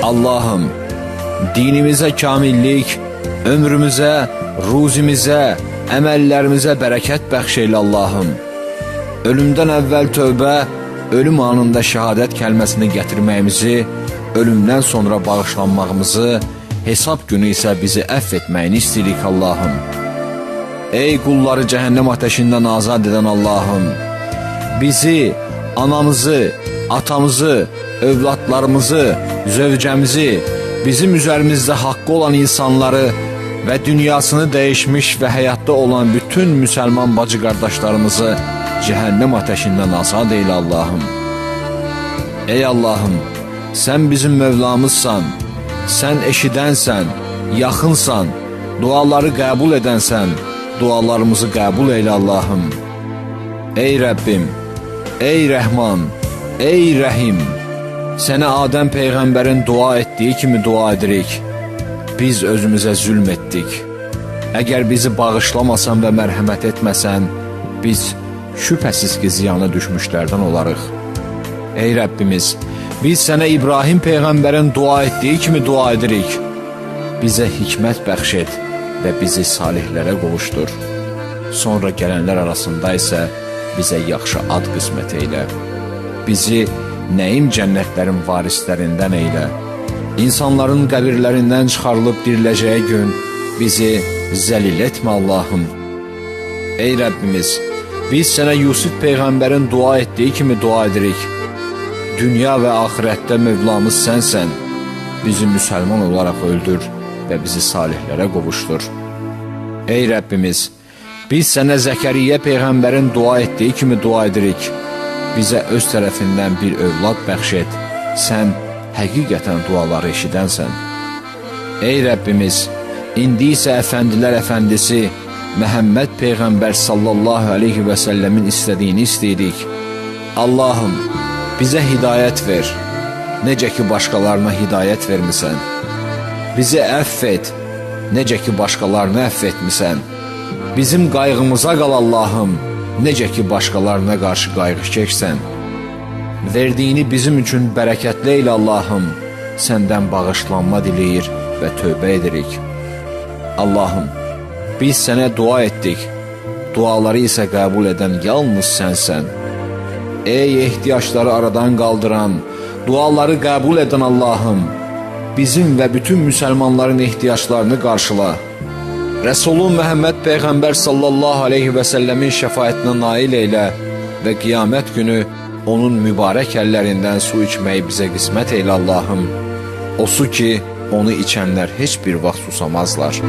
Allah'ım, dinimizə kamillik, ömrümüzə, ruzimizə, əməllərimizə bərəkət bəxş eylə Allah'ım. Ölümdən əvvəl tövbə, ölüm anında şəhadət kəlməsini gətirməyimizi, ölümdən sonra bağışlanmağımızı, hesab günü isə bizi əff etməyini istəyirik Allah'ım. Ey qulları cəhənnəm ateşindən azad edən Allah'ım, bizi, anamızı, atamızı, övladlarımızı, zövcəmizi, bizim üzərimizdə haqqı olan insanları və dünyasını dəyişmiş və həyatda olan bütün müsəlman bacı qardaşlarımızı cəhənnəm ateşindən azad eylə Allah'ım. Ey Allah'ım, sən bizim Mövlamızsan, sən eşidənsən, yaxınsan, duaları qəbul edənsən, dualarımızı qəbul eylə Allah'ım. Ey Rəbbim, ey Rəhman, ey Rəhim, sənə Adəm Peyğəmbərin dua etdiyi kimi dua edirik. Biz özümüzə zülm etdik. Əgər bizi bağışlamasan və mərhəmət etməsən, biz şübhəsiz ki ziyana düşmüşlərdən olarıq. Ey Rəbbimiz, biz sənə İbrahim Peyğəmbərin dua etdiyi kimi dua edirik. Bizə hikmət bəxş et və bizi salihlərə qovuşdur. Sonra gələnlər arasında isə bizə yaxşı ad qismət eylə. Bizi nəim cənnətlərin varislərindən eylə. İnsanların qəbirlərindən çıxarılıb diriləcəyi gün bizi zəlil etmə Allah'ım. Ey Rəbbimiz, biz sənə Yusuf Peyğəmbərin dua etdiyi kimi dua edirik. Dünya və axirətdə Mövlamız sənsən. Bizi müsəlman olaraq öldür və bizi salihlərə qovuşdur. Ey Rəbbimiz, biz sənə Zəkəriyyə Peyğəmbərin dua etdiyi kimi dua edirik. Bizə öz tərəfindən bir övlad bəxş et. Sən həqiqətən duaları eşidənsən. Ey Rəbbimiz, indi isə əfəndilər əfəndisi Məhəmməd Peyğəmbər sallallahu aleyhi və səlləmin istədiyini istəyirik. Allah'ım, bizə hidayət ver, necə ki başqalarına hidayət vermisən. Bizi əff et, necə ki başqalarını əff etmisən. Bizim qayğımıza qal Allah'ım, necə ki başqalarına qarşı qayğı çəksən. Verdiyini bizim üçün bərəkətli eylə Allah'ım, səndən bağışlanma diləyir və tövbə edirik. Allah'ım, biz sənə dua etdik, duaları isə qəbul edən yalnız sənsən. Ey ehtiyacları aradan qaldıran, duaları qəbul edən Allah'ım, bizim və bütün müsəlmanların ehtiyaclarını qarşıla. Rəsulun Məhəmməd Peyğəmbər sallallahu aleyhi və səlləmin şəfaətinə nail eylə və qiyamət günü onun mübarək əllərindən su içməyi bizə qismət eylə Allah'ım. O su ki, onu içənlər heç bir vaxt susamazlar.